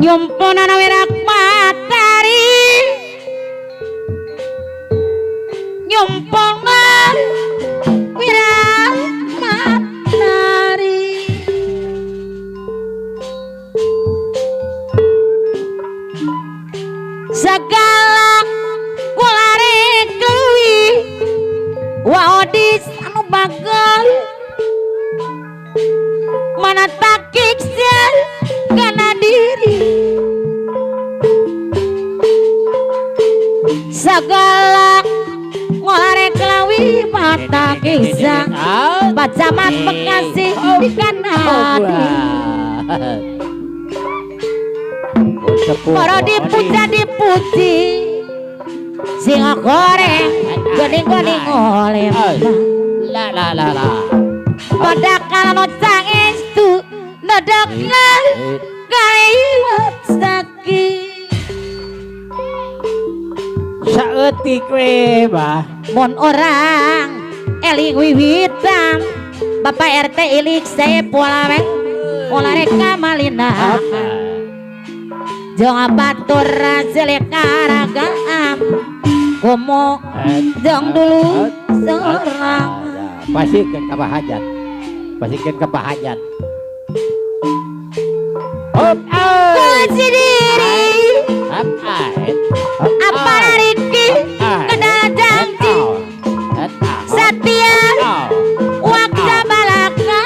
Nyumpunan wirak matahari nyumpunan wirak matahari segala kulare kewi waodis anu bagel mana takiksen kana diri segala ngolare kelawi mata kisah Pacamat Bekasi di kanan Moro dipuja-dipuji singa goreng gening-gening oleh la pada kalau cangestu nedekna kaliwat sakit saeutik we bah mon orang eling wiwitan Bapak RT ilik saya pola reka malina jong batur jelek karagaan komo jong dulu seorang pasikeun ka hajat kunci diri apa Riki kenal janji setia waktu balaka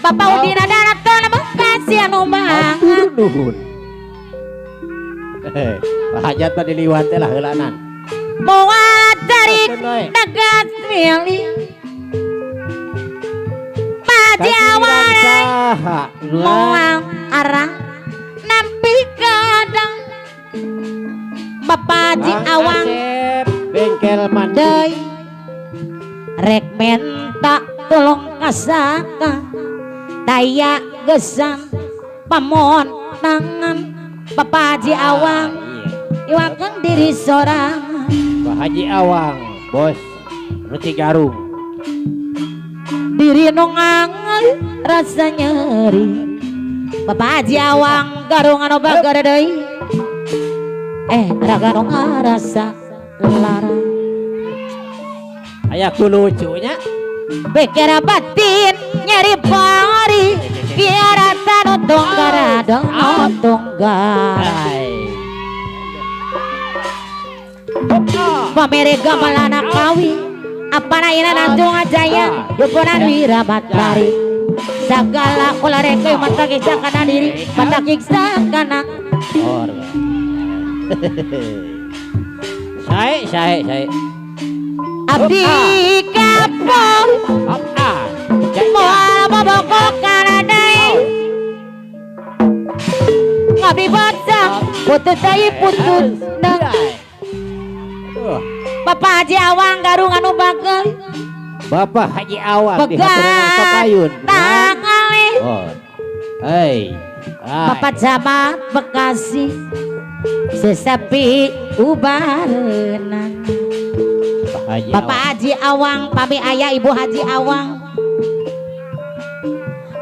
Bapak Udina Daraton Bekasi anu banget nuhun hajat mah diliwat teh lah heulanan moal tarik negas milih Pajawaran moal arang nampi kadang Bapak Haji Awang bengkel mandi deui rek menta tolong kasaka daya gesan pamon tangan Bapak Haji Awang iwakeun diri sorang Pak Haji Awang bos Ruti Garung diri nu ngangel rasa nyeri Bapak Haji Awang garung anu bageur deui raga nu ngarasa larang aya ku lucunya bekera batin nyeri pari biara tanu tunggar tunggar pamere gamalana kawi apa naina nanjung ajaya yupunan wirabatari segala kula reke mata kisah kana diri mata kisah kana saya abdi kapol moal bobokok kana deui ngabdi bocah putut deui putut Bapak Haji Awang garung anu bagel Bapak Haji Awang di haturan Kapayun tangali Bapak Camat Bekasi sesepi ubarenan Bapak Haji Awang pami ayah Ibu Haji Awang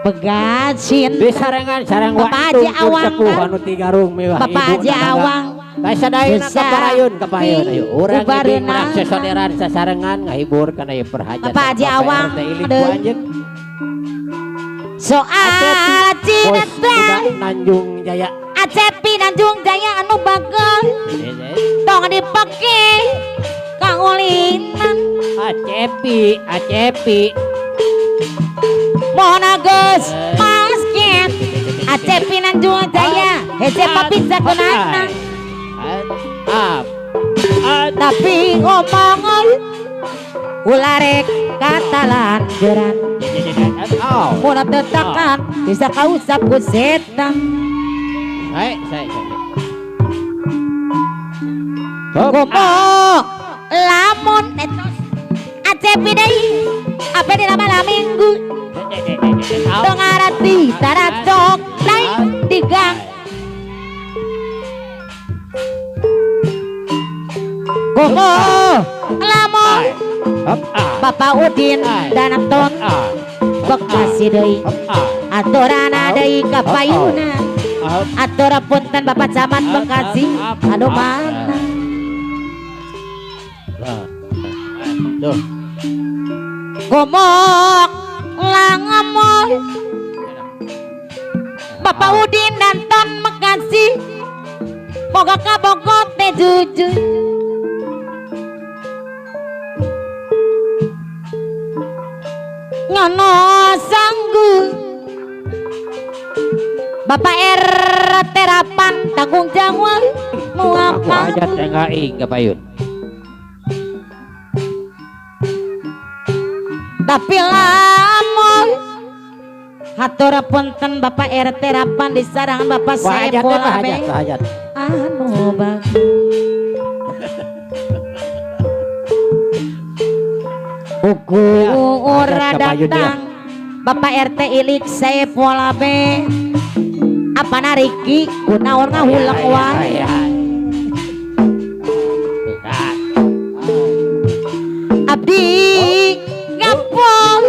Begacin di sarengan sareng Bapak Haji Awang anu ti garung mewah Bapak Haji Awang sadayana kapayun ayo urang ieu merasa saudara sasarengan ngahibur kana ieu perhajatan Bapak Haji Awang soal Cinta Nanjung Jaya Acepi Tanjung Jaya anu bagel tong dipake kaulinan Acepi Mona geus basket Acepi Tanjung Jaya hese papisa kunana tapi ngomong ularek kata lanjuran mona tetakan bisa kausap ku setan ngomong lamun etos Acepi deui apa di malam minggu dengarati taracok lain di gang ngomong lamun Bapak Udin dan Anton Bekasi deui aturana deui ka payuna atura punten Bapak Camat Bekasi aduh mana ngomong ngomong Bapak Udin dan Anton Bekasi moga kabogot teh jujur ngono sanggup Bapak Terapan tanggung jawab muapa aja tengah inga payun tapi lamun hatur punten Bapak Terapan di sarangan Bapak Saiful Abe anu bagus buku ora datang Bapak RT Ilik Saiful Abe apa nariki kunaon ngahulang wae abdi ngapol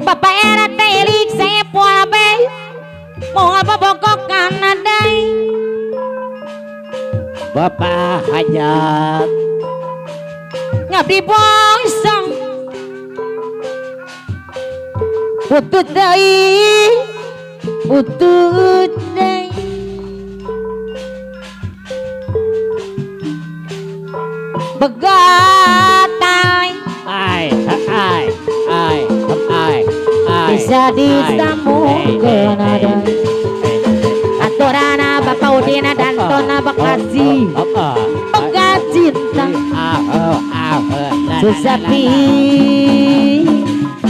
Bapak RT Ilik Saiful Abe mau apa bokok kanadai Bapak Hajat ngabdi bongsong putut deui begatai bisa disambungkeun ada aturana Bapak Udin dan Tona Bekasi begat cinta Susapi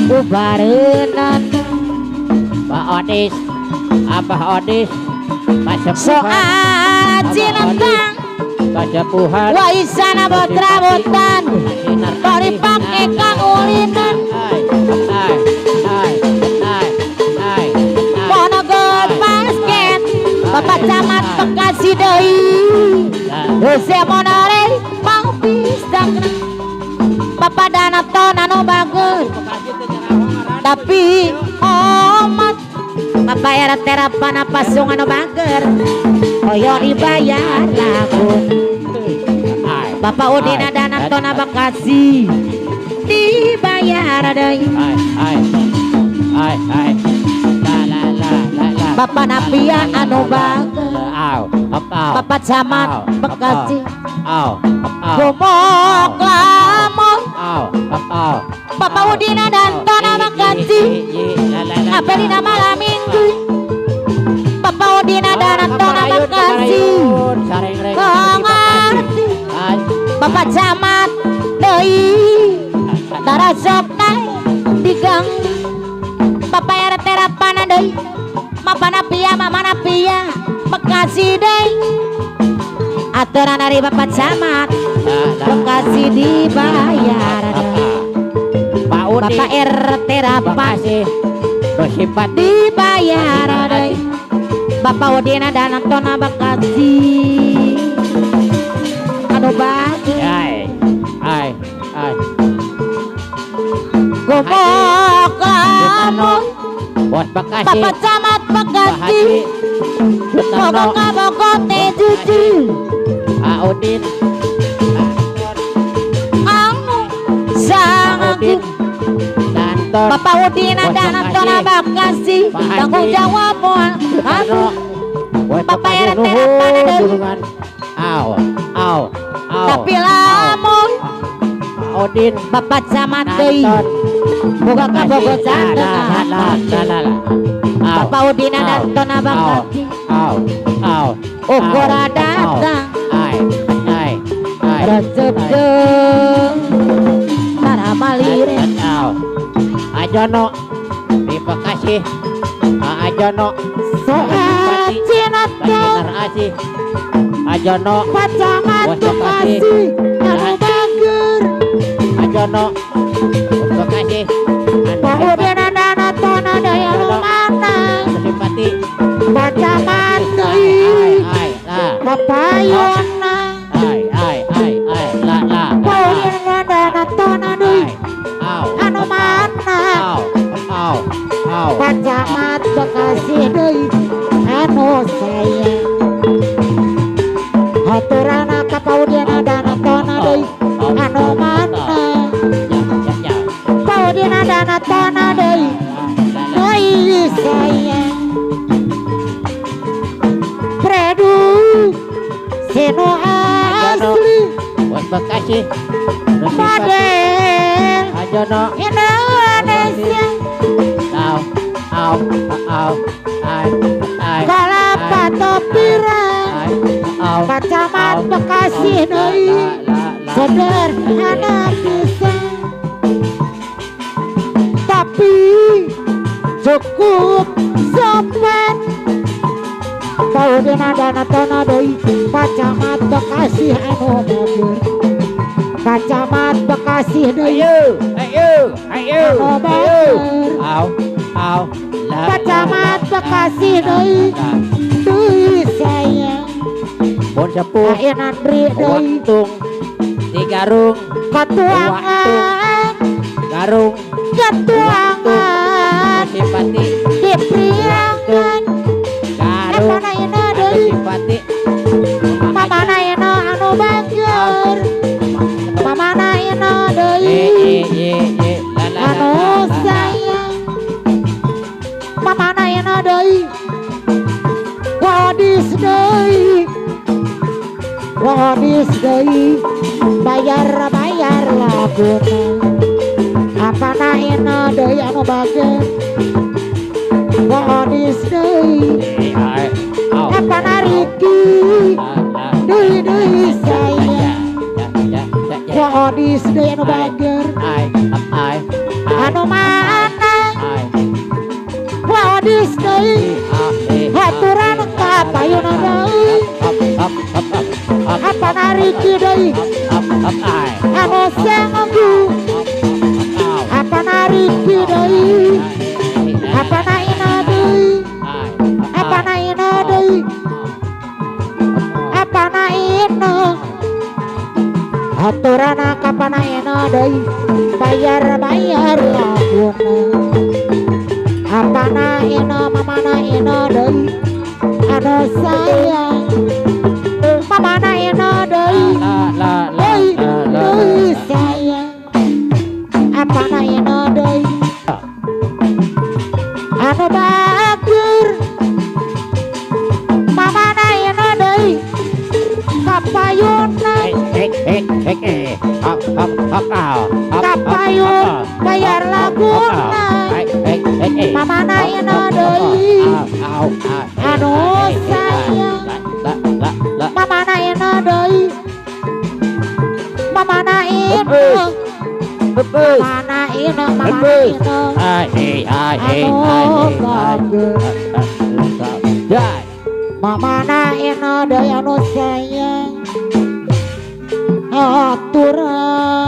bubarenan Pak Odis Abah Odis soal cinantang Kajapuhan waisana botra-botan kok dipake kang ulinan monogot basket Bapak Camat Bekasi deui hese monore mau pisang Bapak Danaton anu bagus tapi omat Bapak Terapan apa sung anu bager koyo dibayar lagun Bapak Udin dan Anton Bekasi dibayar deui Bapak Napia anu bager Bapak Camat Bekasi gomok lamun Bapak Udin dan Anton Bekasi apa di malam minggu Bapak Udin dan Anton Bekasi ngerti Bapak Camat deui darasok naik di gang Bapak Terapan deui Mapana Pia Bekasi deui aturan dari Bapak Camat Bekasi dibayar Bapak Terapan bersifat dibayar deui Bapak Udin dan Anton Bekasi anu bagus gomok lamun Bos Bekasi Bapak Camat Bekasi ngomong ngabokot teh jujur Udin anu sangat Danton Bapak Udin dan Anton Bekasi tanggung jawab moal anu Bos Bapak Bekasi RT nuhun apa ada? durungan. Aw. Tapi lamun Odin Bapak camat deui Nanton. boga kabogo janten Bapak Udina danton abang kaki ukur datang Ai. resep jeung para malire Ajono di Bekasi. Ajono soal Cinato Asih. Ajono pacamat Bos Bekasi anu bager Ajono Bekasi. Pak Udina danton ada yang mana Simpati. pacamat deui Ai. papayona Ai. La. Pak Udina danton deui anu mana pacamat Bekasi deui anu sayang haturana ka Paudina danton deui anu mana Paudina danton deui deui sayang Predu seno asli Bos Bekasi. model Ajono. Indonesia Ai. kalapa topirang pacamat Bekasi deui sederhana pisan tapi cukup sopan Paudina danton deui pacamat Bekasi anu bager pacamat Bekasi deui Ayo. anu bager Au. pacamat Bekasi deui deui sayang Bon sepuh. Ayeuna Andri deui Waktung. Di Garung. katuangan Garung. katuangan Simpati. di priangan Garung. Epanayeuna deui Simpati. mamanayeuna anu bager mamanayeuna deui anu sayang mamanayeuna deui wadis deui bayar laguna apanayeuna deui anu bager wadis deui apana Riki deui sayang wadis deui anu bager anu mana wadis deui haturan ka payuna deui apana Riki deui anu sanggu apana Riki deui apana ina deui apana ina deui apana ina haturana kapana ina deui bayar laguna apana ina mamana ina deui anu sayang mamana ina deui deui sayang apana ina deui anu bager mamana ina deui kapayuna kapayun bayar laguna mamana ina deui anu sayang mamana ina deui mamana ina mamana ina mamana ina deui anu sayang aturan